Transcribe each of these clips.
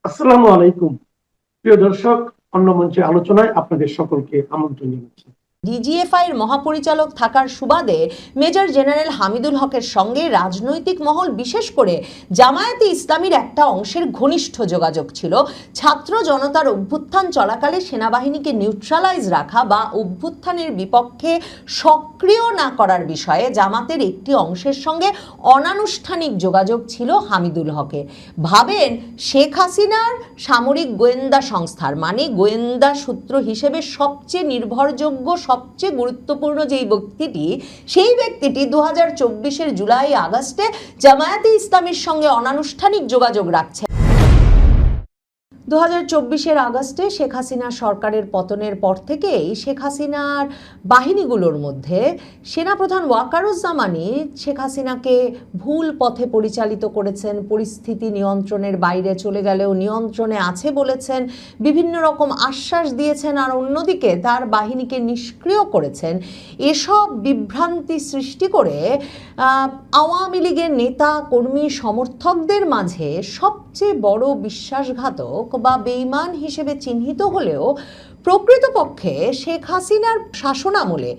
আসসালামু আলাইকুম। প্রিয় দর্শক, অন্য মঞ্চে আলোচনায় আপনাদের সকলকে আমন্ত্রণ জানাচ্ছি। ডিজিএফআই এর মহাপরিচালক থাকার সুবাদে মেজর জেনারেল হামিদুল হকের সঙ্গে রাজনৈতিক মহল, বিশেষ করে জামায়াতে ইসলামীর একটা অংশের ঘনিষ্ঠ যোগাযোগ ছিল। ছাত্র জনতার অভ্যুত্থান চলাকালে সেনাবাহিনীকে নিউট্রালাইজ রাখা বা অভ্যুত্থানের বিপক্ষে সক্রিয় না করার বিষয়ে জামাতের একটি অংশের সঙ্গে অনানুষ্ঠানিক যোগাযোগ ছিল হামিদুল হকের। ভাবেন, শেখ হাসিনার সামরিক গোয়েন্দা সংস্থার মানে গোয়েন্দা সূত্র হিসেবে সবচেয়ে নির্ভরযোগ্য, সবচেয়ে গুরুত্বপূর্ণ যেই ব্যক্তিটি, সেই ব্যক্তিটি 2024-এর জুলাই আগস্টে জামায়াতে ইসলামীর সঙ্গে অনানুষ্ঠানিক যোগাযোগ রাখছে। 2024-এর আগস্টে শেখ হাসিনা সরকারের পতনের পর থেকেই শেখ হাসিনার বাহিনীগুলোর মধ্যে সেনাপ্রধান ওয়াকারুজ্জামানই শেখ হাসিনাকে ভুল পথে পরিচালিত করেছেন, পরিস্থিতি নিয়ন্ত্রণের বাইরে চলে গেলেও নিয়ন্ত্রণে আছে বলেছেন, বিভিন্ন রকম আশ্বাস দিয়েছেন, আর অন্যদিকে তার বাহিনীকে নিষ্ক্রিয় করেছেন। এসব বিভ্রান্তি সৃষ্টি করে আওয়ামী লীগের নেতা কর্মী সমর্থকদের মাঝে সবচেয়ে বড় বিশ্বাসঘাতক বা বেঈমান হিসেবে চিহ্নিত হলেও প্রকৃতপক্ষে শেখ হাসিনার শাসনামলে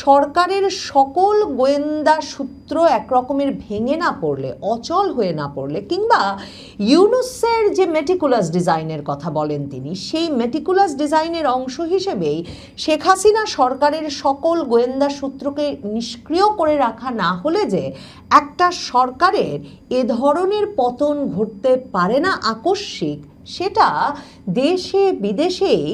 সরকারের সকল গোয়েন্দা সূত্র একরকমের ভেঙে না পড়লে, অচল হয়ে না পড়লে, কিংবা ইউনুসের যে মেটিকুলাস ডিজাইনের কথা বলেন তিনি, সেই মেটিকুলাস ডিজাইনের অংশ হিসেবেই শেখ হাসিনা সরকারের সকল গোয়েন্দা সূত্রকে নিষ্ক্রিয় করে রাখা না হলে যে একটা সরকারের এ ধরনের পতন ঘটতে পারে না আকস্মিক, সেটা দেশে বিদেশেই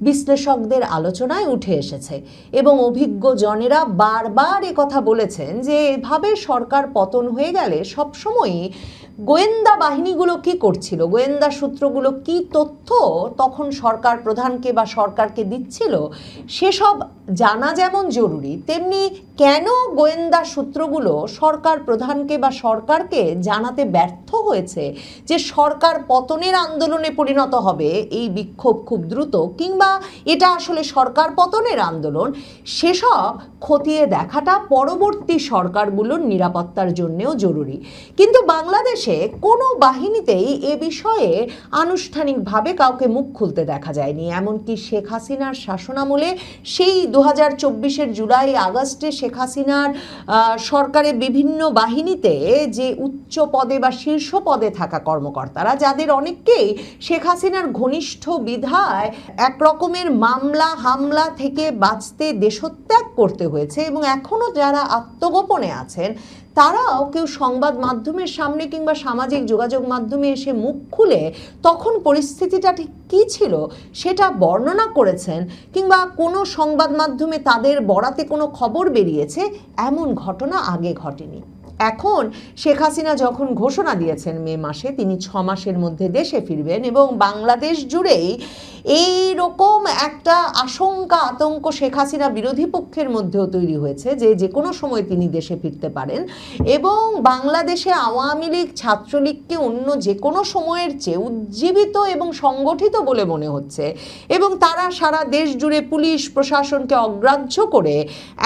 বিশ্লেষকদের আলোচনায় উঠে এসেছে। এবং অভিজ্ঞ জনেরা বারবার কথা বলেছেন যে এভাবে সরকার পতন হয়ে গেলে সবসময়ই গোয়েন্দা বাহিনীগুলো কি করছিল, গোয়েন্দা সূত্রগুলো কি তথ্য তখন সরকার প্রধানকে বা সরকারকে দিচ্ছিল, সেসব জানা যেমন জরুরি, তেমনি কেন গোয়েন্দা সূত্রগুলো সরকার প্রধানকে বা সরকারকে জানাতে ব্যর্থ হয়েছে যে সরকার পতনের আন্দোলনে পরিণত হবে এই বিক্ষোভ খুব দ্রুত, কিংবা এটা আসলে সরকার পতনের আন্দোলন, সেসব খতিয়ে দেখাটা পরবর্তী সরকারগুলোর নিরাপত্তার জন্যেও জরুরি। কিন্তু বাংলাদেশে কোনো বাহিনীতেই এ বিষয়ে আনুষ্ঠানিকভাবে কাউকে মুখ খুলতে দেখা যায়নি। এমনকি শেখ হাসিনার শাসনামলে সেই 2024-এর জুলাই আগস্টে শেখ হাসিনার সরকারের বিভিন্ন বাহিনীতে যে উচ্চ পদে বা শীর্ষ পদে থাকা কর্মকর্তারা, যাদের অনেককেই শেখ হাসিনার ঘনিষ্ঠ বিধায় একরকমের মামলা হামলা থেকে বাঁচতে দেশত্যাগ করতে হয়েছে, এবং এখনও যারা আত্মগোপনে আছেন তারাও কেউ সংবাদ মাধ্যমের সামনে কিংবা সামাজিক যোগাযোগ মাধ্যমে এসে মুখ খুলে তখন পরিস্থিতিটা ঠিক কী ছিল সেটা বর্ণনা করেছেন, কিংবা কোনো সংবাদ মাধ্যমে তাদের বরাতে কোনো খবর বেরিয়েছে, এমন ঘটনা আগে ঘটেনি। এখন শেখ হাসিনা যখন ঘোষণা দিয়েছেন মে মাসে তিনি 6 মাসের মধ্যে দেশে ফিরবেন, এবং বাংলাদেশ জুড়েই এই রকম একটা আশঙ্কা আতঙ্ক শেখ হাসিনা বিরোধী পক্ষের মধ্যেও তৈরি হয়েছে যে যে কোনো সময় তিনি দেশে ফিরতে পারেন, এবং বাংলাদেশে আওয়ামী লীগ ছাত্রলীগকে অন্য যে কোনো সময়ের চেয়ে উজ্জীবিত এবং সংগঠিত বলে মনে হচ্ছে, এবং তারা সারা দেশ জুড়ে পুলিশ প্রশাসনকে অগ্রাহ্য করে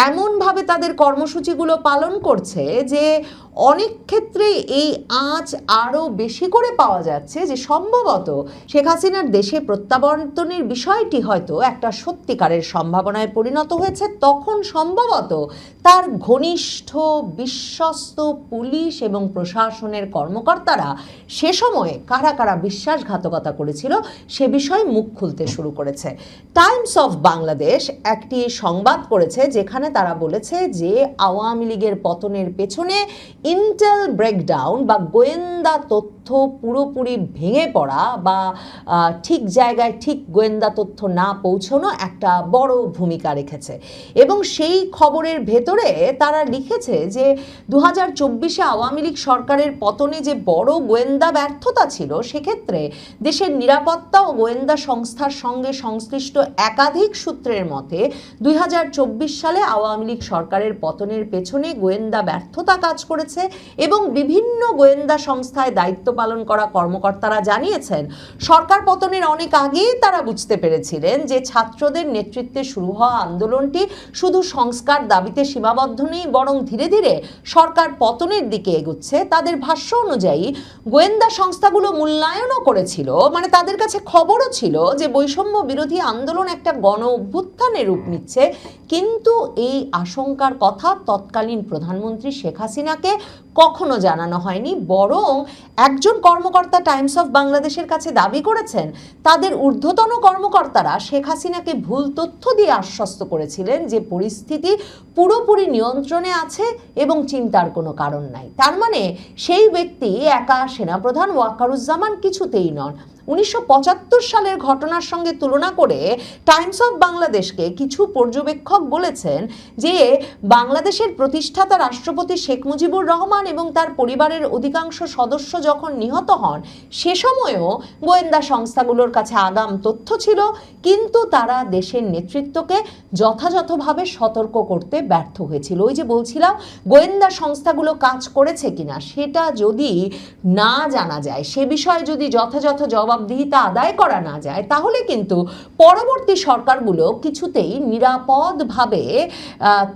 এমনভাবে তাদের কর্মসূচিগুলো পালন করছে যে অনেক ক্ষেত্রে এই আঁচ আরও বেশি করে পাওয়া যাচ্ছে যে সম্ভবত শেখ হাসিনার দেশে প্রত্যাবর্তনের বিষয়টি হয়তো একটা সত্যিকারের সম্ভাবনায় পরিণত হয়েছে। তখন সম্ভবত তার ঘনিষ্ঠ বিশ্বস্ত পুলিশ এবং প্রশাসনের কর্মকর্তারা সে সময়ে কারা কারা বিশ্বাসঘাতকতা করেছিল সে বিষয়ে মুখ খুলতে শুরু করেছে। টাইমস অফ বাংলাদেশ একটি সংবাদ করেছে যেখানে তারা বলেছে যে আওয়ামী লীগের পতনের পেছনে ইন্টেল ব্রেকডাউন বা গোয়েন্দা তথ্য পুরোপুরি ভেঙে পড়া বা ঠিক জায়গায় ঠিক গোয়েন্দা তথ্য না পৌঁছানো একটা বড় ভূমিকা রেখেছে। এবং সেই খবরের ভেতরে তারা লিখেছে যে 2024-এ আওয়ামী লীগ সরকারের পতনে যে বড় গোয়েন্দা ব্যর্থতা ছিল, সেক্ষেত্রে দেশের নিরাপত্তা ও গোয়েন্দা সংস্থার সঙ্গে সংশ্লিষ্ট একাধিক সূত্রের মতে 2024 সালে আওয়ামী লীগ সরকারের পতনের পেছনে গোয়েন্দা ব্যর্থতা কাজ করেছে, এবং বিভিন্ন গোয়েন্দা সংস্থায় দায়িত্ব পালন করা কর্মকর্তারা জানিয়েছেন, সরকার পতনের অনেক আগেই তারা বুঝতে পেরেছিলেন যে ছাত্রদের নেতৃত্বে শুরু হওয়া আন্দোলনটি শুধু সংস্কার দাবিতে সীমাবদ্ধ নেই, বরং ধীরে ধীরে সরকার পতনের দিকে এগুচ্ছে। তাদের ভাষ্য অনুযায়ী গোয়েন্দা সংস্থাগুলো মূল্যায়নও করেছিল, মানে তাদের কাছে খবরও ছিল যে বৈষম্য বিরোধী আন্দোলন একটা গণ অভ্যুত্থানের রূপ নিচ্ছে। কিন্তু এই আশঙ্কার কথা তৎকালীন প্রধানমন্ত্রী শেখ হাসিনাকে কখনো জানানো হয়নি, বরং একজন কর্মকর্তা টাইমস অফ বাংলাদেশের কাছে দাবি করেছেন তাদের ঊর্ধ্বতন কর্মকর্তারা শেখ হাসিনাকে ভুল তথ্য দিয়ে আশ্বস্ত করেছিলেন যে পরিস্থিতি পুরোপুরি নিয়ন্ত্রণে আছে এবং চিন্তার কোনো কারণ নাই। তার মানে সেই ব্যক্তি একা সেনাপ্রধান ওয়াকারুজ্জামান কিছুতেই নন। 1975 সালের ঘটনার সঙ্গে তুলনা করে টাইমস অফ বাংলাদেশকে কিছু পর্যবেক্ষক বলেছেন যে বাংলাদেশের প্রতিষ্ঠাতা রাষ্ট্রপতি শেখ মুজিবুর রহমান এবং তার পরিবারের অধিকাংশ সদস্য যখন নিহত হন সে সময়েও গোয়েন্দা সংস্থাগুলোর কাছে আগাম তথ্য ছিল, কিন্তু তারা দেশের নেতৃত্বকে যথাযথভাবে সতর্ক করতে ব্যর্থ হয়েছিল। ওই যে বলছিলাম, গোয়েন্দা সংস্থাগুলো কাজ করেছে কিনা সেটা যদি না জানা যায়, সে বিষয়ে যদি যথাযথ জবাবদিহিতা আদায় করা না যায়, তাহলে কিন্তু পরবর্তী সরকারগুলো কিছুতেই নিরাপদভাবে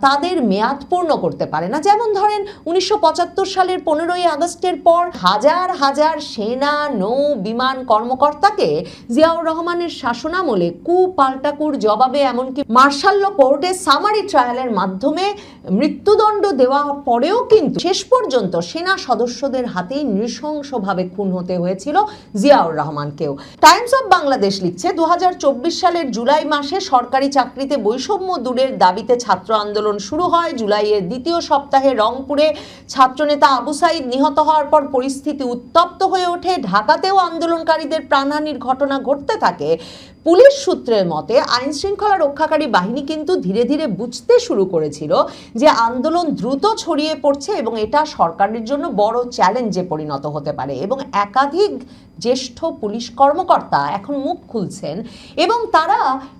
তাদের মেয়াদ পূর্ণ করতে পারে না। যেমন ধরেন 1975 সালের 15ই আগস্টের পর হাজার হাজার সেনা, নৌ, বিমান কর্মকর্তাকে জিয়াউর রহমানের শাসনামলে পাল্টাকুর জবাবে এমনকি মার্শাল ল কোর্টে সামারি ট্রায়ালের মাধ্যমে মৃত্যুদণ্ড দেওয়া পরেও কিন্তু শেষ পর্যন্ত সেনা সদস্যদের হাতেই নৃশংসভাবে খুন হতে হয়েছিল জিয়াউর রহমানকেও। টাইমস অফ বাংলাদেশ লিখছে 2024 সালের জুলাই মাসে সরকারি চাকরিতে বৈষম্য দূরের দাবিতে ছাত্র আন্দোলন শুরু হয়। জুলাইয়ের দ্বিতীয় সপ্তাহে রংপুরে ছাত্রনেতা আবু সাইদ নিহত হওয়ার পর পরিস্থিতি উত্তপ্ত হয়ে ওঠে। ঢাকাতেও আন্দোলনকারীদের প্রাণহানির ঘটনা ঘটতে থাকে। পুলিশ সূত্রের মতে আইন শৃঙ্খলা রক্ষাকারী বাহিনী কিন্তু ধীরে ধীরে বুঝতে শুরু করেছিল যে আন্দোলন দ্রুত ছড়িয়ে পড়ছে এবং এটা সরকারের জন্য বড় চ্যালেঞ্জে পরিণত হতে পারে, এবং একাধিক জ্যেষ্ঠ পুলিশ কর্মকর্তা এখন মুখ খুলছেন এবং তারা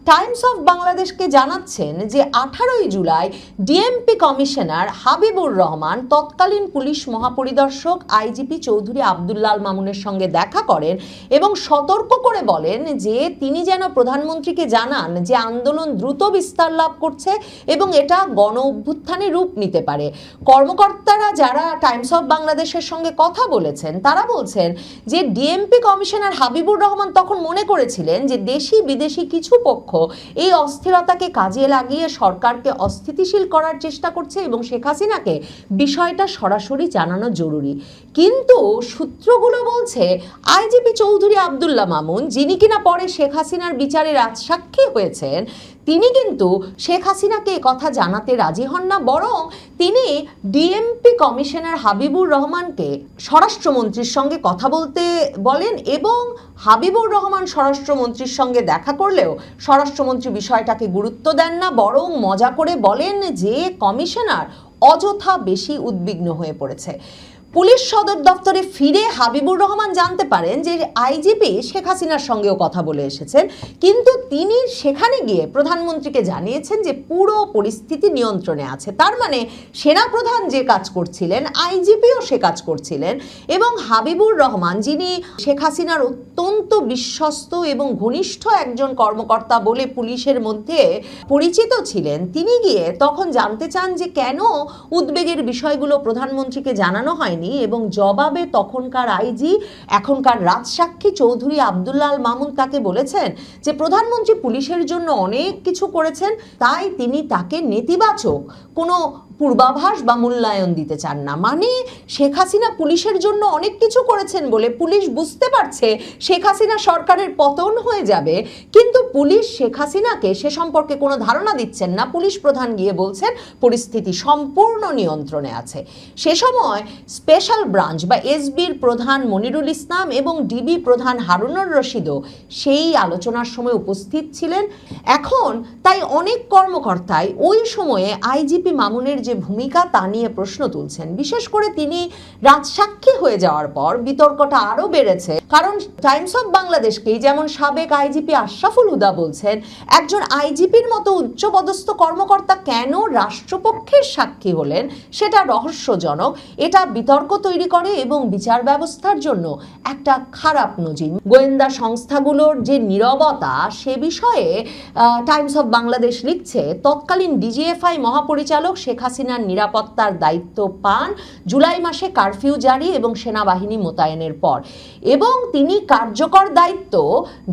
টাইমস অফ বাংলাদেশকে জানাচ্ছেন যে 18ই জুলাই ডিএমপি কমিশনার হাবিবুর রহমান তৎকালীন পুলিশ মহাপরিদর্শক আইজিপি চৌধুরী আব্দুল্লাল মামুনের সঙ্গে দেখা করেন এবং সতর্ক করে বলেন যে তিনি যেন প্রধানমন্ত্রীকে জানান যে আন্দোলন দ্রুত বিস্তার লাভ করছে এবং এটা গণ অভ্যুত্থানে রূপ নিতে পারে। কর্মকর্তারা যারা টাইমস অফ বাংলাদেশের সঙ্গে কথা বলেছেন তারা বলছেন যে ডিএমপি কমিশনার হাবিবুর রহমান তখন মনে করেছিলেন যে দেশি বিদেশি কিছু পক্ষ এই অস্থিরতাকে কাজে লাগিয়ে সরকারকে অস্থিতিশীল করার চেষ্টা করছে এবং শেখ হাসিনাকে বিষয়টা সরাসরি জানানো জরুরি। কিন্তু সূত্রগুলো বলছে আইজিপি চৌধুরী আব্দুল্লাহ মামুন, যিনি কিনা পরে শেখ হাসিনার বিচারে রাজসাক্ষী হয়েছেন, তিনি কিন্তু শেখ হাসিনাকে কথা জানাতে রাজি হন না, বরং তিনি ডিএমপি কমিশনার হাবিবুর রহমানকে স্বরাষ্ট্রমন্ত্রীর সঙ্গে কথা বলতে বলেন এবং হাবিবুর রহমান স্বরাষ্ট্রমন্ত্রীর সঙ্গে দেখা করলেও স্বরাষ্ট্রমন্ত্রী বিষয়টাকে গুরুত্ব দেন না, বরং মজা করে বলেন যে কমিশনার অযথা বেশি উদ্বিগ্ন হয়ে পড়েছে। পুলিশ সদর দপ্তরে ফিরে হাবিবুর রহমান জানতে পারেন যে আইজিপি শেখ হাসিনার সঙ্গেও কথা বলে এসেছেন, কিন্তু তিনি সেখানে গিয়ে প্রধানমন্ত্রীকে জানিয়েছেন যে পুরো পরিস্থিতি নিয়ন্ত্রণে আছে। তার মানে সেনাপ্রধান যে কাজ করছিলেন আইজিপিও সে কাজ করছিলেন, এবং হাবিবুর রহমান, যিনি শেখ হাসিনার অত্যন্ত বিশ্বস্ত এবং ঘনিষ্ঠ একজন কর্মকর্তা বলে পুলিশের মধ্যে পরিচিত ছিলেন, তিনি গিয়ে তখন জানতে চান যে কেন উদ্বেগের বিষয়গুলো প্রধানমন্ত্রীকে জানানো হয়নি, এবং জবাবে তখনকার আইজি, এখনকার রাজসাক্ষী চৌধুরী আব্দুল্লাল মামুন তাকে বলেছেন যে প্রধানমন্ত্রী পুলিশের জন্য অনেক কিছু করেছেন, তাই তিনি তাকে নেতিবাচক কোনো পূর্বাভাস বা মূল্যায়ন দিতে চান না। মানে শেখ হাসিনা পুলিশের জন্য অনেক কিছু করেছেন বলে পুলিশ বুঝতে পারছে শেখ হাসিনা সরকারের পতন হয়ে যাবে, কিন্তু পুলিশ শেখ হাসিনাকে সে সম্পর্কে কোনো ধারণা দিচ্ছেন না। পুলিশ প্রধান গিয়ে বলছেন পরিস্থিতি সম্পূর্ণ নিয়ন্ত্রণে আছে। সে সময় স্পেশাল ব্রাঞ্চ বা এসবির প্রধান মনিরুল ইসলাম এবং ডিবি প্রধান হারুনুর রশিদও সেই আলোচনার সময় উপস্থিত ছিলেন। এখন তাই অনেক কর্মকর্তাই ওই সময়ে আইজিপি মামুনের যে যে ভূমিকা তা নিয়ে প্রশ্ন তুলছেন। বিশেষ করে তিনি রাজসাক্ষী হয়ে যাওয়ার পর বিতর্কটা আরো বেড়েছে, কারণ টাইমস অফ বাংলাদেশকেই যেমন সাবেক আইজিপি আশরাফুল হুদা বলছেন, একজন আইজিপির মতো উচ্চপদস্থ কর্মকর্তা কেন রাষ্ট্রপক্ষের সাক্ষী হলেন সেটা রহস্যজনক। এটা বিতর্ক তৈরি করে এবং বিচার ব্যবস্থার জন্য একটা খারাপ নজির। গোয়েন্দা সংস্থাগুলোর যে নীরবতা সে বিষয়ে টাইমস অফ বাংলাদেশ লিখছে, তৎকালীন ডিজিএফআই মহাপরিচালক শেখ হাসিনার নিরাপত্তার দায়িত্ব পান জুলাই মাসে কারফিউ জারি এবং সেনাবাহিনী মোতায়েনের পর, এবং তিনি কার্যকর দায়িত্ব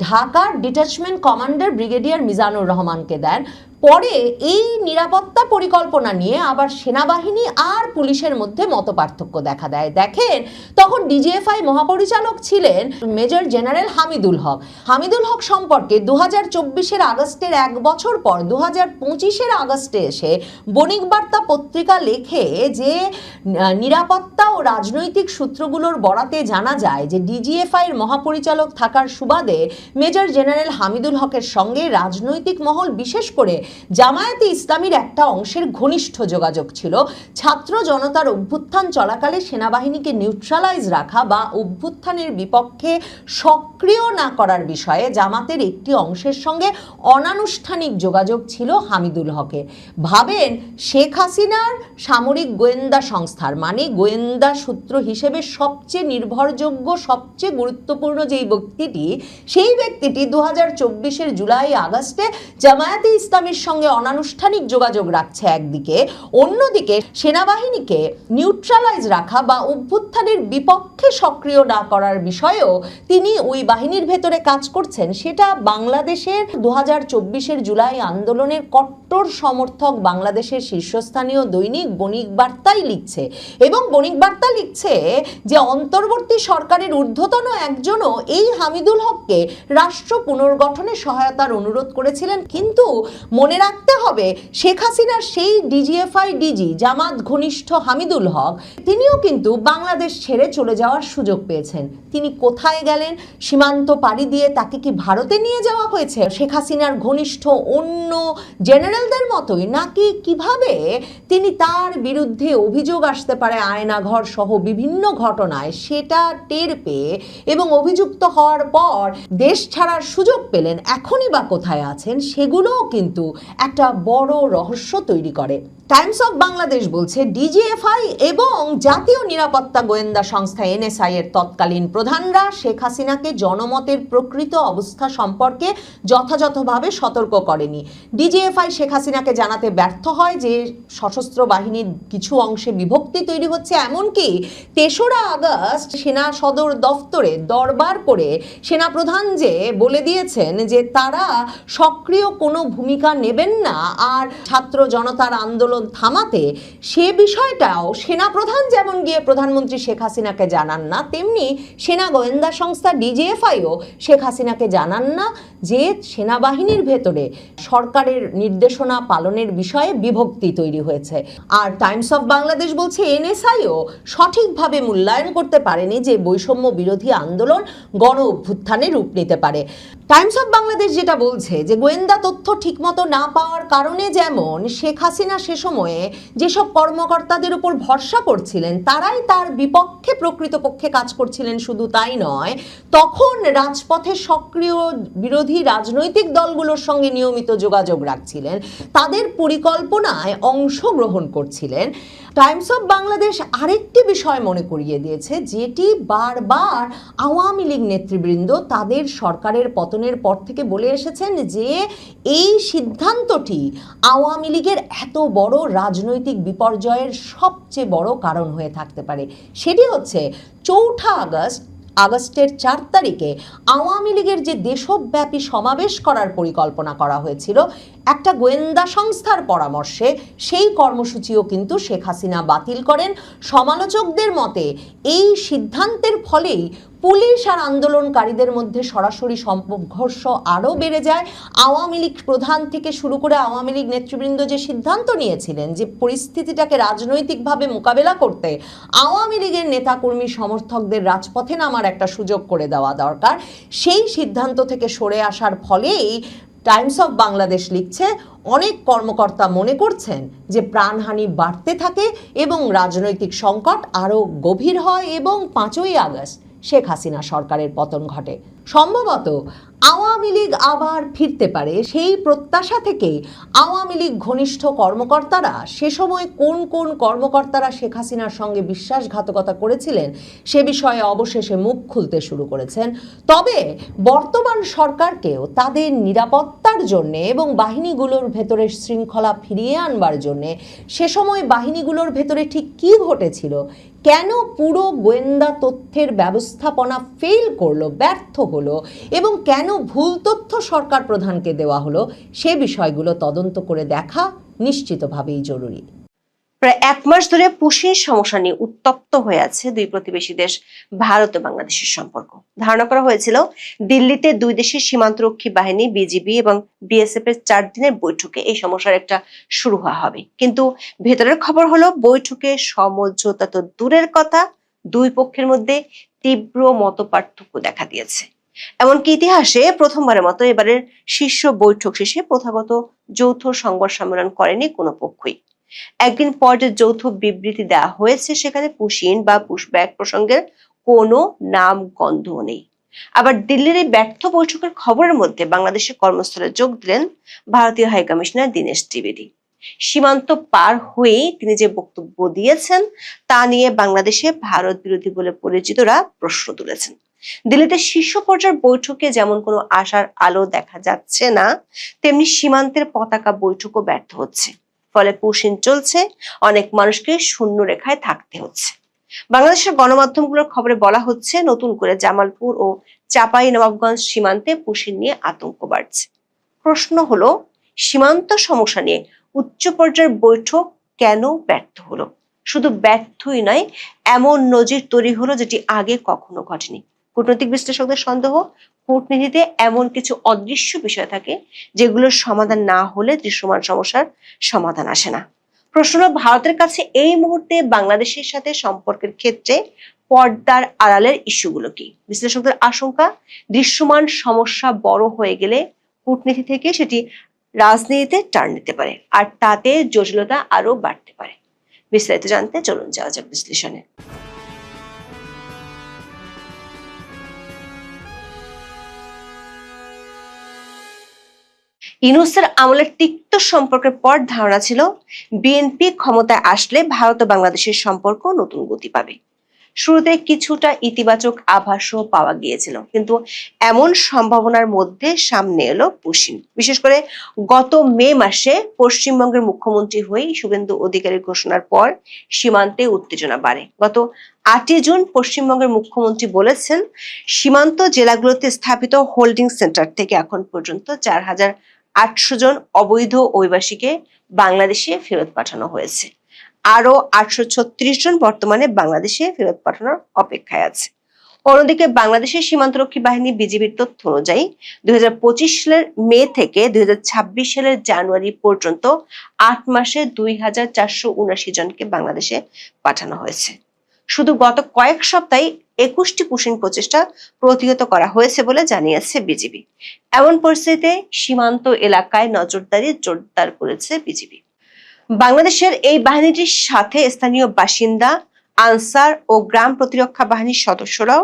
ঢাকার ডিটাচমেন্ট কমান্ডার ব্রিগেডিয়ার মিজানুর রহমানকে দেন। পরে এই নিরাপত্তা পরিকল্পনা নিয়ে আবার সেনাবাহিনী আর পুলিশের মধ্যে মতপার্থক্য দেখা দেয়। দেখেন, তখন ডিজিএফআই মহাপরিচালক ছিলেন মেজর জেনারেল হামিদুল হক। হামিদুল হক সম্পর্কে 2024-এর আগস্টের এক বছর পর 2025-এর আগস্টে এসে বণিক বার্তা পত্রিকা লেখে যে নিরাপত্তা ও রাজনৈতিক সূত্রগুলোর বরাতে জানা যায় যে ডিজিএফআইয়ের মহাপরিচালক থাকার সুবাদে মেজর জেনারেল হামিদুল হকের সঙ্গে রাজনৈতিক মহল, বিশেষ করে জামায়াতে ইসলামীর একটা অংশের ঘনিষ্ঠ যোগাযোগ ছিল। ছাত্র জনতার অভ্যুত্থান চলাকালে সেনাবাহিনীকে নিউট্রালাইজ রাখা বা অভ্যুত্থানের বিপক্ষে সক্রিয় না করার বিষয়ে জামাতের একটি অংশের সঙ্গে অনানুষ্ঠানিক যোগাযোগ ছিল হামিদুল হকের। ভাবেন, শেখ হাসিনার সামরিক গোয়েন্দা সংস্থার মানে গোয়েন্দা সূত্র হিসেবে সবচেয়ে নির্ভরযোগ্য, সবচেয়ে গুরুত্বপূর্ণ যেই ব্যক্তিটি, সেই ব্যক্তিটি 2024-এর জুলাই আগস্টে জামায়াতে ইসলামীর সঙ্গে অনানুষ্ঠানিক যোগাযোগ রাখছে একদিকে, অন্যদিকে সেনাবাহিনীকে নিউট্রালাইজ রাখা বা অভ্যুত্থানের বিপক্ষে সক্রিয় না করার বিষয়েও তিনি ওই বাহিনীর ভেতরে কাজ করছেন। সেটা বাংলাদেশের 2024-এর জুলাই আন্দোলনের কট্টর সমর্থক বাংলাদেশের শীর্ষস্থানীয় দৈনিক বণিক বার্তাই লিখছে, এবং বণিক বার্তা লিখছে যে অন্তর্বর্তী সরকারের ঊর্ধ্বতন একজনও এই হামিদুল হককে রাষ্ট্র পুনর্গঠনে সহায়তার অনুরোধ করেছিলেন। কিন্তু মনে রাখতে হবে, শেখ হাসিনার সেই ডিজিএফআই ডিজি জামাত ঘনিষ্ঠ হামিদুল হক তিনিও কিন্তু বাংলাদেশ ছেড়ে চলে যাওয়ার সুযোগ পেয়েছেন। তিনি কোথায় গেলেন? সীমান্ত পাড়ি দিয়ে তাকে কি ভারতে নিয়ে যাওয়া হয়েছে শেখ হাসিনার ঘনিষ্ঠ অন্য জেনারেলদের মতোই, নাকি কিভাবে তিনি তার বিরুদ্ধে অভিযোগ আসতে পারে আয়নাঘর সহ বিভিন্ন ঘটনায় সেটা টের পেয়ে এবং অভিযুক্ত হওয়ার পর দেশ ছাড়ার সুযোগ পেলেন, এখনই বা কোথায় আছেন, সেগুলোও কিন্তু একটা বড় রহস্য তৈরি করে। টাইমস অফ বাংলাদেশ বলছে, ডিজিএফআই এবং জাতীয় নিরাপত্তা গোয়েন্দা সংস্থা এনএসআই এর তৎকালীন প্রধানরা শেখ হাসিনাকে জনমতের প্রকৃত অবস্থা সম্পর্কে যথাযথভাবে সতর্ক করেনি। ডিজিএফআই শেখ হাসিনাকে জানাতে ব্যর্থ হয় যে সশস্ত্র বাহিনীর কিছু অংশে বিভক্তি তৈরি হচ্ছে। এমনকি 3রা আগস্ট সেনা সদর দফতরে দরবার করে সেনাপ্রধান যে বলে দিয়েছেন যে তারা সক্রিয় কোনো ভূমিকা নেবেন না আর ছাত্র জনতার আন্দোলন থামাতে, সে বিষয়টাও সেনাপ্রধান যেমন গিয়ে প্রধানমন্ত্রী শেখ হাসিনাকে জানান না, তেমনি সেনা গোয়েন্দা সংস্থা ডিজিএফআইও শেখ হাসিনাকে জানান না যে সেনাবাহিনীর ভেতরে সরকারের নির্দেশনা পালনের বিষয়ে বিভক্তি তৈরি হয়েছে। আর টাইমস অফ বাংলাদেশ বলছে, এনএসআইও সঠিকভাবে মূল্যায়ন করতে পারেনি যে বৈষম্য বিরোধী আন্দোলন গণ অভ্যুত্থানে রূপ নিতে পারে। টাইমস অফ বাংলাদেশ যেটা বলছে যে গোয়েন্দা তথ্য ঠিকমতো না পাওয়ার কারণে যেমন শেখ হাসিনা সে সময়ে যেসব কর্মকর্তাদের উপর ভরসা করছিলেন তারাই তার বিপক্ষে প্রকৃতপক্ষে কাজ করছিলেন, শুধু তাই নয়, তখন রাজপথে সক্রিয় বিরোধী রাজনৈতিক দলগুলোর সঙ্গে নিয়মিত যোগাযোগ রাখছিলেন, তাদের পরিকল্পনায় অংশগ্রহণ করছিলেন। টাইমস অফ বাংলাদেশ আরেকটি বিষয় মনে করিয়ে দিয়েছে, যেটি বারবার আওয়ামী লীগ নেতৃবৃন্দ তাদের সরকারের পতনের পর থেকে বলে এসেছেন যে এই সিদ্ধান্তটি আওয়ামী লীগের এত বড় রাজনৈতিক বিপর্যয়ের সবচেয়ে বড় কারণ হয়ে থাকতে পারে। সেটি হচ্ছে 4 আগস্টের 4 তারিখে আওয়ামী লীগের যে দেশব্যাপী সমাবেশ করার পরিকল্পনা করা হয়েছিল একটা গোয়েন্দা সংস্থার পরামর্শে, সেই কর্মসূচিও কিন্তু শেখ হাসিনা বাতিল করেন। সমালোচকদের মতে এই সিদ্ধান্তের ফলেই পুলিশ আর আন্দোলনকারীদের মধ্যে সরাসরি সংঘর্ষ আরও বেড়ে যায়। আওয়ামী লীগ প্রধান থেকে শুরু করে আওয়ামী লীগ নেতৃবৃন্দ যে সিদ্ধান্ত নিয়েছিলেন যে পরিস্থিতিটাকে রাজনৈতিকভাবে মোকাবেলা করতে আওয়ামী লীগের নেতাকর্মী সমর্থকদের রাজপথে নামার একটা সুযোগ করে দেওয়া দরকার, সেই সিদ্ধান্ত থেকে সরে আসার ফলেই টাইমস অফ বাংলাদেশ লিখছে, অনেক কর্মকর্তা মনে করছেন যে প্রাণহানি বাড়তে থাকে এবং রাজনৈতিক সংকট আরও গভীর হয় এবং 5ই আগস্ট শেখ হাসিনা সরকারের পতন ঘটে। সম্ভবত আওয়ামী লীগ আবার ফিরতে পারে, সেই প্রত্যাশা থেকেই আওয়ামী লীগ ঘনিষ্ঠ কর্মকর্তারা সে সময় কোন কোন কর্মকর্তারা শেখ হাসিনার সঙ্গে বিশ্বাসঘাতকতা করেছিলেন সে বিষয়ে অবশেষে মুখ খুলতে শুরু করেছেন। তবে বর্তমান সরকারকেও তাদের নিরাপত্তার জন্য এবং বাহিনীগুলোর ভেতরে শৃঙ্খলা ফিরিয়ে আনবার জন্য সে সময় বাহিনীগুলোর ভেতরে ঠিক কী ঘটেছিল, কেন পুরো গোয়েন্দা তথ্যের ব্যবস্থাপনা ফেল করলো, ব্যর্থ হলো এবং কেন ভুল তথ্য সরকার প্রধানকে দেওয়া হলো, সে বিষয়গুলো তদন্ত করে দেখা নিশ্চিতভাবেই জরুরি। প্রায় 1 মাস ধরে পুশিন সমস্যা নিয়ে উত্তপ্ত হয়ে আছে দুই প্রতিবেশী দেশ ভারত ও বাংলাদেশের সম্পর্ক। ধারণা করা হয়েছিল দিল্লিতে দুই দেশের সীমান্তরক্ষী বাহিনী বিজিবি এবং বিএসএফ এর 4 দিনের বৈঠকে এই সমস্যার একটা শুরু হওয়া হবে, কিন্তু ভেতরের খবর হলো বৈঠকে সমঝোতা তো দূরের কথা, দুই পক্ষের মধ্যে তীব্র মতপার্থক্য দেখা দিয়েছে। এমনকি ইতিহাসে প্রথমবারের মতো এবারের শীর্ষ বৈঠক শেষে প্রথাগত যৌথ সংবাদ সম্মেলন করেনি কোনো পক্ষই। একদিন পর যে যৌথ বিবৃতি দেওয়া হয়েছে সেখানে পুশিন বা পুশব্যাক প্রসঙ্গের কোনো নাম গন্ধও নেই। আবার দিল্লির এই ব্যর্থ বৈঠকের খবরের মধ্যে বাংলাদেশের কর্মস্থলে যোগ দিলেন ভারতীয় হাই কমিশনার দীনেশ ত্রিবেদী। সীমান্ত পার হয়ে তিনি যে বক্তব্য দিয়েছেন তা নিয়ে বাংলাদেশে ভারত বিরোধী বলে পরিচিতরা প্রশ্ন তুলেছেন। দিল্লিতে শীর্ষ পর্যায়ের বৈঠকে যেমন কোনো আশার আলো দেখা যাচ্ছে না, তেমনি সীমান্তের পতাকা বৈঠকও ব্যর্থ হচ্ছে। ফলে পুশিন চলছে, অনেক মানুষকে শূন্য রেখায় থাকতে হচ্ছে। বাংলাদেশের গণমাধ্যমগুলোর খবরে বলা হচ্ছে নতুন করে জামালপুর ও চাঁপাইনবাবগঞ্জ সীমান্তে পুশিন নিয়ে আতঙ্ক বাড়ছে। প্রশ্ন হলো, সীমান্ত সমস্যা নিয়ে উচ্চ পর্যায়ের বৈঠক কেন ব্যর্থ হলো? শুধু ব্যর্থই নয়, এমন নজির তৈরি হলো যেটি আগে কখনো ঘটেনি। কূটনৈতিক বিশ্লেষকদের সন্দেহ, কূটনীতিতে এমন কিছু অদৃশ্য বিষয় থাকে যেগুলোর সমাধান না হলে দৃশ্যমান সমস্যার সমাধান আসে না। প্রশ্ন হলো, ভারতের কাছে এই মুহূর্তে বাংলাদেশের সাথে সম্পর্কের ক্ষেত্রে পর্দার আড়ালের ইস্যুগুলো কি? বিশ্লেষকদের আশঙ্কা, দৃশ্যমান সমস্যা বড় হয়ে গেলে কূটনীতি থেকে সেটি রাজনীতিতে টার্ন নিতে পারে, আর তাতে জটিলতা আরো বাড়তে পারে। বিস্তারিত জানতে চলুন যাওয়া যাক বিশ্লেষণে। ইউনূসের আমলের তিক্ত সম্পর্কের পর ধারণা ছিল বিএনপি ক্ষমতায় আসলে ভারত ও বাংলাদেশের সম্পর্ক নতুন গতি পাবে। শুরুতে কিছুটা ইতিবাচক আভাসও পাওয়া গিয়েছিল, কিন্তু এমন সম্ভাবনার মধ্যে সামনে এলো পুশিন। বিশেষ করে গত মে মাসে পশ্চিমবঙ্গের মুখ্যমন্ত্রী হয়ে শুভেন্দু অধিকারীর ঘোষণার পর সীমান্তে উত্তেজনা বাড়ে। গত 8 জুন পশ্চিমবঙ্গের মুখ্যমন্ত্রী বলেছেন, সীমান্ত জেলাগুলোতে স্থাপিত হোল্ডিং সেন্টার থেকে এখন পর্যন্ত 4800 জন অবৈধ অভিবাসীকে বাংলাদেশে ফেরত পাঠানো হয়েছে। আরো 836 জন বর্তমানে বাংলাদেশে ফেরত পাঠানোর অপেক্ষায় আছে। অন্যদিকে বাংলাদেশের সীমান্তরক্ষী বাহিনী বিজিবির তথ্য অনুযায়ী 2025 সালের মে থেকে 2026 সালের জানুয়ারি পর্যন্ত 8 মাসে 2479 জনকে বাংলাদেশে পাঠানো হয়েছে। শুধু গত কয়েক সপ্তাহে 21টি পুশিন প্রচেষ্টা প্রতিহত করা হয়েছে বলে জানিয়েছে বিজিবি। এমন পরিস্থিতিতে সীমান্ত এলাকায় নজরদারি জোরদার করেছে বিজিবি। বাংলাদেশের এই বাহিনীটির সাথে স্থানীয় বাসিন্দা, আনসার ও গ্রাম প্রতিরক্ষা বাহিনীর সদস্যরাও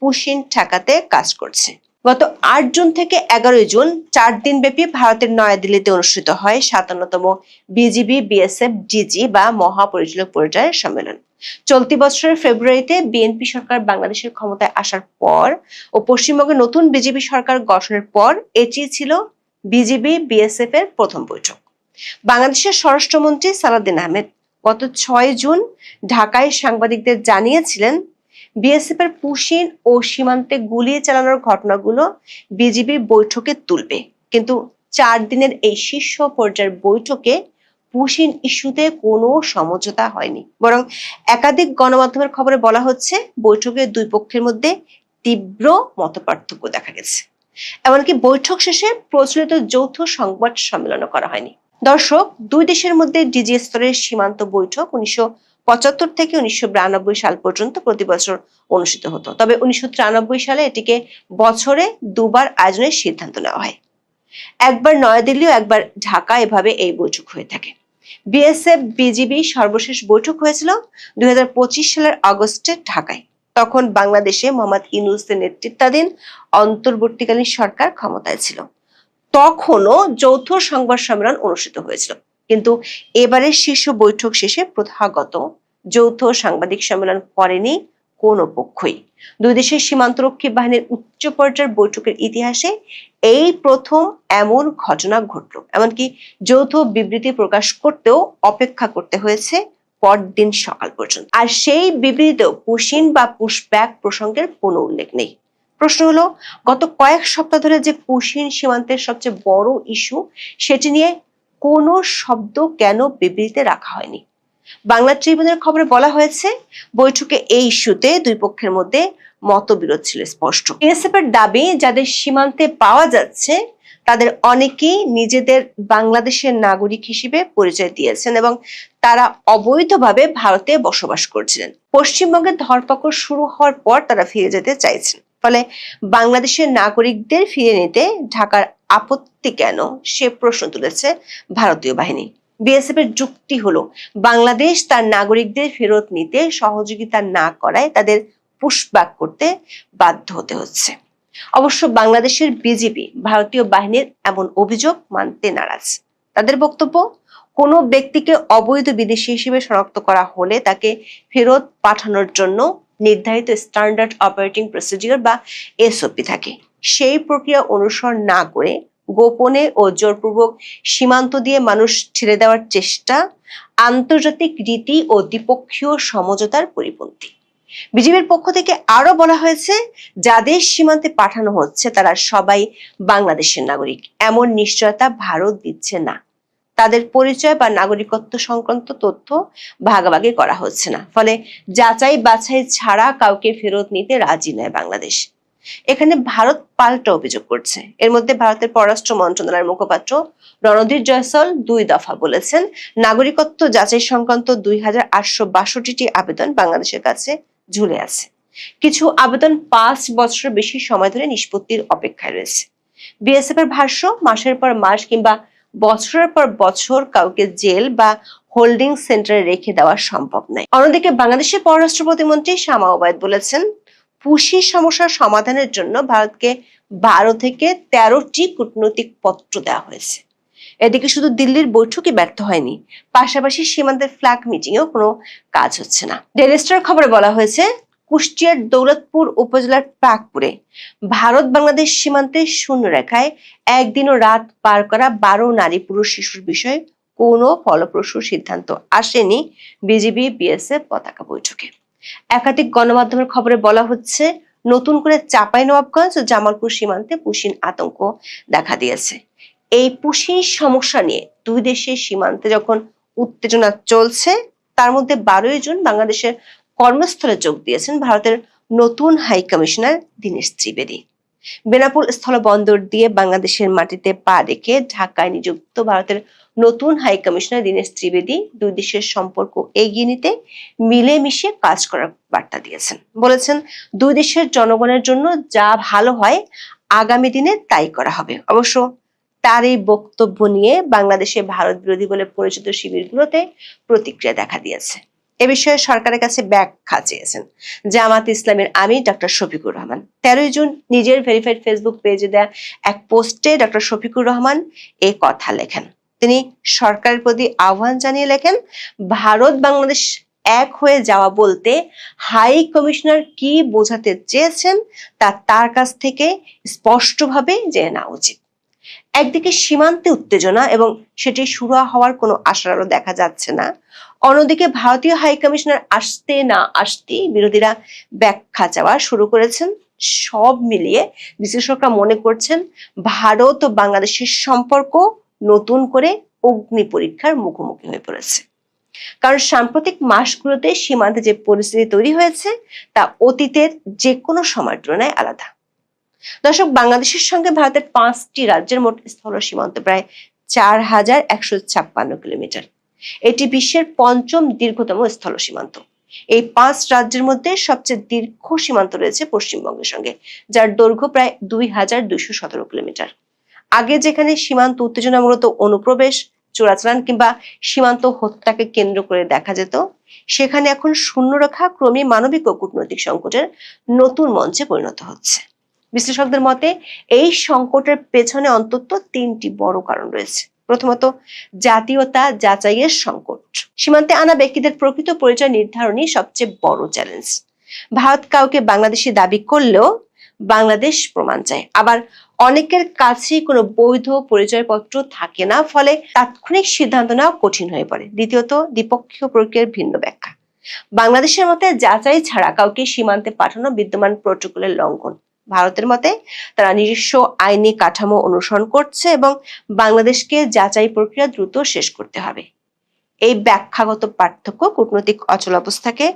পুশিন ঠেকাতে কাজ করছে। গত 8 জুন থেকে 11 জুন 4 দিন ব্যাপী ভারতের নয়াদিল্লিতে অনুষ্ঠিত হয় 57তম বিজিবি বিএসএফ ডিজি বা মহাপরিচালক পর্যায়ের সম্মেলন। চলতি বছরের ফেব্রুয়ারিতে বিএনপি সরকার বাংলাদেশের ক্ষমতায় আসার পর ও পশ্চিমবঙ্গে নতুন বিজেপি সরকার গঠনের পর এটি ছিল বিজিবি বিএসএফ এর প্রথম বৈঠক। বাংলাদেশের স্বরাষ্ট্রমন্ত্রী সালাউদ্দিন আহমেদ গত 6 জুন ঢাকায় সাংবাদিকদের জানিয়েছিলেন, বিএসএফ এর পুশিন ও সীমান্তে গুলি চালানোর ঘটনাগুলো বিজিবি বৈঠকে তুলবে, কিন্তু 4 দিনের এই শীর্ষ পর্যায়ের বৈঠকে পুশিন ইস্যুতে কোনো সমঝোতা হয়নি। বরং একাধিক গণমাধ্যমের খবরে বলা হচ্ছে বৈঠকে দুই পক্ষের মধ্যে তীব্র মতপার্থক্য দেখা গেছে। এমনকি বৈঠক শেষে প্রচলিত যৌথ সংবাদ সম্মেলনও করা হয়নি। দর্শক, দুই দেশের মধ্যে ডিজি স্তরের সীমান্ত বৈঠক 1975 থেকে 1992 সাল পর্যন্ত প্রতি বছর অনুষ্ঠিত হতো। তবে 1993 সালে এটিকে বছরে 2 বার আয়োজনের সিদ্ধান্ত নেওয়া হয়। একবার নয়াদিল্লি ও একবার ঢাকা এভাবে এই বৈঠক হয়ে থাকে। বিএসএফ বিজিবি সর্বশেষ বৈঠক হয়েছিল 2025 সালের আগস্টে ঢাকায়। তখন বাংলাদেশে মোহাম্মদ ইউনূসের নেতৃত্বাধীন অন্তর্বর্তীকালীন সরকার ক্ষমতায় ছিল। তখনও যৌথ সংবাদ সম্মেলন অনুষ্ঠিত হয়েছিল, কিন্তু এবারের শীর্ষ বৈঠক শেষে প্রথাগত যৌথ সাংবাদিক সম্মেলন করেনি কোনো পক্ষই। দুই দেশের সীমান্তরক্ষী বাহিনীর উচ্চ পর্যায়ের বৈঠকের ইতিহাসে এই প্রথম এমন ঘটনা ঘটল। এমনকি যৌথ বিবৃতি প্রকাশ করতেও অপেক্ষা করতে হয়েছে পরদিন সকাল পর্যন্ত। আর সেই বিবৃতিতেও পুশিন বা পুশব্যাক প্রসঙ্গের কোনো উল্লেখ নেই। প্রশ্ন হলো, গত কয়েক সপ্তাহ ধরে যে পুশিন সীমান্তের সবচেয়ে বড় ইস্যু, সেটি নিয়ে কোনো শব্দ কেন বিবৃতিতে রাখা হয়নি? বাংলা ট্রিবিউনের খবরে বলা হয়েছে, বৈঠকে এই ইস্যুতে দুই পক্ষের মধ্যে মতবিরোধ ছিল স্পষ্ট। বিএসএফ এর দাবি, যাদের সীমান্তে পাওয়া যাচ্ছে তাদের অনেকেই নিজেদের বাংলাদেশের নাগরিক হিসেবে পরিচয় দিয়েছেন এবং তারা অবৈধভাবে ভারতে বসবাস করছিলেন। পশ্চিমবঙ্গের ধরপাকড় শুরু হওয়ার পর তারা ফিরে যেতে চাইছেন। ফলে বাংলাদেশের নাগরিকদের ফিরে নিতে ঢাকার আপত্তি কেন, সে প্রশ্ন তুলেছে ভারতীয় বাহিনী। বিএসএফ এর যুক্তি হলো, বাংলাদেশ তার নাগরিকদের ফেরত নিতে সহযোগিতা না করায় তাদের পুশব্যাক করতে বাধ্য হতে হচ্ছে। অবশ্য বাংলাদেশের বিজিবি ভারতীয় বাহিনীর এমন অভিযোগ মানতে নারাজ। তাদের বক্তব্য, কোনো ব্যক্তিকে অবৈধ বিদেশি হিসেবে শনাক্ত করা হলে তাকে ফেরত পাঠানোর জন্য নির্ধারিত স্ট্যান্ডার্ড অপারেটিং প্রসিডিওর বা এসওপি থাকে। সেই প্রক্রিয়া অনুসরণ না করে গোপনে ও জোরপূর্বক সীমান্ত দিয়ে মানুষ ছেড়ে দেওয়ার চেষ্টা আন্তর্জাতিক রীতি ও দ্বিপক্ষীয় সমঝোতার পরিপন্থী। বিজিবির পক্ষ থেকে আরো বলা হয়েছে, যাদের সীমান্তে পাঠানো হচ্ছে তারা সবাই বাংলাদেশের নাগরিক, এমন নিশ্চয়তা ভারত দিচ্ছে না। তাদের পরিচয় বা নাগরিকত্ব সংক্রান্ত তথ্য ভাগাভাগি করা হচ্ছে না। ফলে যাচাই বাছাই ছাড়া কাউকে ফেরত নিতে রাজি নয় বাংলাদেশ। এখানে ভারত পাল্টা অভিযোগ করছে। এর মধ্যে ভারতের পররাষ্ট্র মন্ত্রণালয়ের মুখপাত্র রণধীর জয়সওয়াল 2 দফা বলেছেন, নাগরিকত্ব যাচাই সংক্রান্ত 2862টি আবেদন বাংলাদেশের কাছে ঝুলে আছে। কিছু আবেদন 5 বছরের বেশি সময় ধরে নিষ্পত্তির অপেক্ষায় রয়েছে। বিএসএফ এর ভাষ্য, মাসের পর মাস কিংবা বছরের পর বছর কাউকে জেল বা হোল্ডিং সেন্টারে রেখে দেওয়া সম্ভব নয়। অন্যদিকে বাংলাদেশের পররাষ্ট্র প্রতিমন্ত্রী শামা ওবায়দ বলেছেন, পুশি সমস্যার সমাধানের জন্য ভারতকে 12 থেকে 13টি কূটনৈতিক পত্র দেওয়া হয়েছে। এদিকে শুধু দিল্লির বৈঠকই ব্যর্থ হয়নি, পাশাপাশি সীমান্তের ফ্ল্যাগ মিটিংয়েও কোনো কাজ হচ্ছে না। ডেইলি স্টার খবরে বলা হয়েছে, কুষ্টিয়ার দৌলতপুর উপজেলার প্রাকপুরে ভারত বাংলাদেশ সীমান্তে শূন্য রেখায় একদিন ও রাত পার করা 12 নারী পুরুষ শিশুর বিষয়ে কোনো ফলপ্রসূ সিদ্ধান্ত আসেনি বিজিবি বিএসএফ পতাকা বৈঠকে। একাধিক গণমাধ্যমের খবরে বলা হচ্ছে, নতুন করে চাঁপাইনবাবগঞ্জ ও জামালপুর সীমান্তে পুশিন আতঙ্ক দেখা দিয়েছে। এই পুশিন সমস্যা নিয়ে দুই দেশের সীমান্তে যখন উত্তেজনা চলছে, তার মধ্যে 12 জুন বাংলাদেশের কর্মস্থলে যোগ দিয়েছেন ভারতের নতুন হাই কমিশনার দীনেশ ত্রিবেদী। বেনাপোল স্থলবন্দর দিয়ে বাংলাদেশের মাটিতে পা রেখে ঢাকায় নিযুক্ত ভারতের নতুন হাই কমিশনার দীনেশ ত্রিবেদী দুই দেশের সম্পর্ক এগিয়ে নিতে মিলেমিশে কাজ করার বার্তা দিয়েছেন। বলেছেন, দুই দেশের জনগণের জন্য যা ভালো হয় আগামী দিনে তাই করা হবে। অবশ্য তার এই বক্তব্য নিয়ে বাংলাদেশে ভারত বিরোধী বলে পরিচিত শিবিরগুলোতে প্রতিক্রিয়া দেখা দিয়েছে। এ বিষয়ে সরকারের কাছে ব্যাখ্যা চেয়েছেন জামাত ইসলামের আমির ডক্টর শফিকুর রহমান। 13 জুন নিজের ভেরিফাইড ফেসবুক পেজে দেয়া এক পোস্টে ডক্টর শফিকুর রহমান এ কথা লেখেন। তিনি সরকারের প্রতি আহ্বান জানিয়ে লেখেন, ভারত বাংলাদেশ এক হয়ে যাওয়া বলতে হাই কমিশনার কি বোঝাতে চেয়েছেন তা তার কাছ থেকে স্পষ্টভাবে জেনে নেওয়া উচিত। একদিকে সীমান্তে উত্তেজনা এবং সেটি শুরু হওয়ার কোনো আশারও দেখা যাচ্ছে না, অন্যদিকে ভারতীয় হাই কমিশনার আসতে না আসতেই বিরোধীরা ব্যাখ্যা চাওয়া শুরু করেছেন। সব মিলিয়ে বিশ্লেষকরা মনে করছেন, ভারত ও বাংলাদেশের সম্পর্ক নতুন করে অগ্নি পরীক্ষার মুখোমুখি হয়ে পড়েছে। কারণ সাম্প্রতিক মাসগুলোতে সীমান্তে যে পরিস্থিতি তৈরি হয়েছে তা অতীতের যে কোনো সময়ের তুলনায় আলাদা। দর্শক, বাংলাদেশের সঙ্গে ভারতের 5টি রাজ্যের মোট স্থল সীমান্ত প্রায় 4156 কিলোমিটার। এটি বিশ্বের 5ম দীর্ঘতম স্থল সীমান্ত। এই 5 রাজ্যের মধ্যে সবচেয়ে দীর্ঘ সীমান্ত রয়েছে পশ্চিমবঙ্গের সঙ্গে, যার দৈর্ঘ্য প্রায় 2217 কিলোমিটার। আগে যেখানে সীমান্ত উত্তেজনা মূলত অনুপ্রবেশ, চোরাচালান কিংবা সীমান্ত হত্যাকে কেন্দ্র করে দেখা যেত, সেখানে এখন শূন্যরেখা ক্রমে মানবিক ও কূটনৈতিক সংকটের নতুন মঞ্চে পরিণত হচ্ছে। বিশ্লেষকদের মতে এই সংকটের পেছনে অন্তত তিনটি বড় কারণ রয়েছে। প্রথমত, জাতীয়তা যাচাইয়ের সংকট। সীমান্তে আনা ব্যক্তিদের প্রকৃত পরিচয় নির্ধারণই সবচেয়ে বড় চ্যালেঞ্জ। ভারত কাউকে বাংলাদেশি দাবি করলেও বাংলাদেশ প্রমাণ চায়, আবার অনেকের কাছেই কোনো বৈধ পরিচয়পত্র থাকে না, ফলে তাৎক্ষণিক সিদ্ধান্ত নেওয়া কঠিন হয়ে পড়ে। দ্বিতীয়ত, দ্বিপক্ষীয় প্রক্রিয়ার ভিন্ন ব্যাখ্যা। বাংলাদেশের মতে যাচাই ছাড়া কাউকে সীমান্তে পাঠানো বিদ্যমান প্রটোকলের লঙ্ঘন। ভারতের মতে তারা নিজস্ব আইনি কাঠামো অনুসরণ করছে এবং বাংলাদেশকে যাচাই প্রক্রিয়া দ্রুত শেষ করতে হবে। এই ব্যাখ্যাগত পার্থক্য কূটনৈতিক অচলাবস্থাকে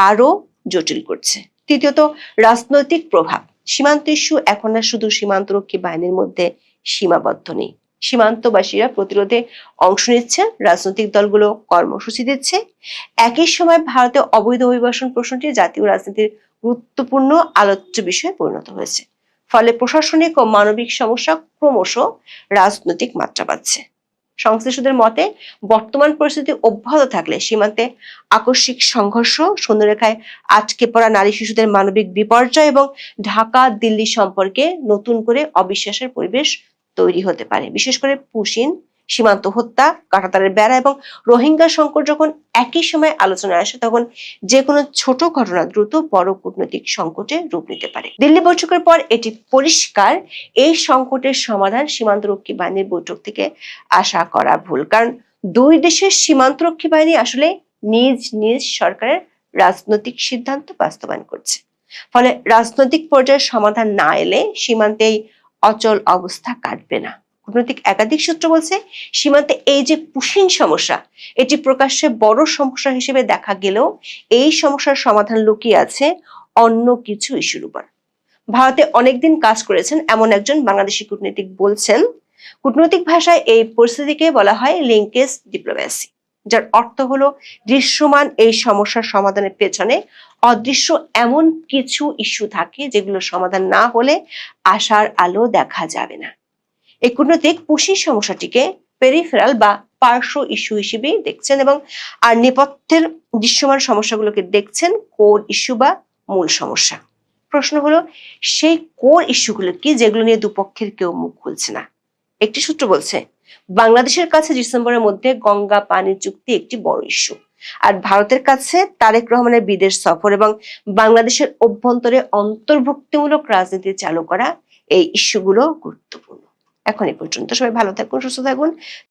আরো জটিল করছে। তৃতীয়ত, রাজনৈতিক প্রভাব। সীমান্ত ইস্যু এখন আর শুধু সীমান্তরক্ষী বাহিনীর মধ্যে সীমাবদ্ধ নেই। সীমান্তবাসীরা প্রতিরোধে অংশ নিচ্ছে, রাজনৈতিক দলগুলো কর্মসূচি দিচ্ছে। একই সময় ভারতে অবৈধ অভিবাসন প্রশ্নটি জাতীয় রাজনীতির গুরুত্বপূর্ণ আলোচ্য বিষয়ে পরিণত হয়েছে। ফলে প্রশাসনিক ও মানবিক সমস্যা ক্রমশ রাজনৈতিক মাত্রা পাচ্ছে। সংশ্লিষ্টদের মতে বর্তমান পরিস্থিতি অব্যাহত থাকলে সীমান্তে আকস্মিক সংঘর্ষ, শূন্যরেখায় আটকে পড়া নারী শিশুদের মানবিক বিপর্যয় এবং ঢাকা দিল্লি সম্পর্কে নতুন করে অবিশ্বাসের পরিবেশ তৈরি হতে পারে। বিশেষ করে পুশিন, সীমান্ত হত্যা, কাঁটাতারের বেড়া এবং রোহিঙ্গা সংকট যখন একই সময় আলোচনায় আসে, তখন যে কোনো ছোট ঘটনা দ্রুত বড় কূটনৈতিক সংকটে রূপ নিতে পারে। দিল্লি বৈঠকের পর এটি পরিষ্কার, এই সংকটের সমাধান সীমান্তরক্ষী বাহিনীর বৈঠক থেকে আশা করা ভুল। কারণ দুই দেশের সীমান্তরক্ষী বাহিনী আসলে নিজ নিজ সরকারের রাজনৈতিক সিদ্ধান্ত বাস্তবায়ন করছে। ফলে রাজনৈতিক পর্যায়ে সমাধান না এলে সীমান্তে এই অচল অবস্থা কাটবে না। কূটনৈতিক একাধিক সূত্র বলছে, সীমান্তে এই যে পুশিন সমস্যা, এটি প্রকাশ্যে বড় সমস্যা হিসেবে দেখা গেলেও এই সমস্যার সমাধান লুকিয়ে আছে অন্য কিছু ইস্যুর উপর। ভারতে অনেকদিন কাজ করেছেন এমন একজন বাংলাদেশি কূটনীতিক বলছেন, কূটনৈতিক ভাষায় এই পরিস্থিতিকে বলা হয় লিঙ্কেজ ডিপ্লোম্যাসি, যার অর্থ হলো দৃশ্যমান এই সমস্যার সমাধানের পেছনে অদৃশ্য এমন কিছু ইস্যু থাকে যেগুলো সমাধান না হলে আশার আলো দেখা যাবে না। এই কূটনৈতিক পুশিন সমস্যাটিকে পেরিফেরাল বা পার্শ্ব ইস্যু হিসেবে দেখছেন এবং আর নেপথ্যের দৃশ্যমান সমস্যাগুলোকে দেখছেন কোর ইস্যু বা মূল সমস্যা। প্রশ্ন হলো, সেই কোর ইস্যুগুলো কি যেগুলো নিয়ে দুপক্ষের কেউ মুখ খুলছে না? একটি সূত্র বলছে, বাংলাদেশের কাছে ডিসেম্বরের মধ্যে গঙ্গা পানি চুক্তি একটি বড় ইস্যু, আর ভারতের কাছে তারেক রহমানের বিদেশ সফর এবং বাংলাদেশের অভ্যন্তরে অন্তর্ভুক্তিমূলক রাজনীতি চালু করা, এই ইস্যুগুলো গুরুত্বপূর্ণ। এখন এই পর্যন্ত। সবাই ভালো থাকুন, সুস্থ থাকুন।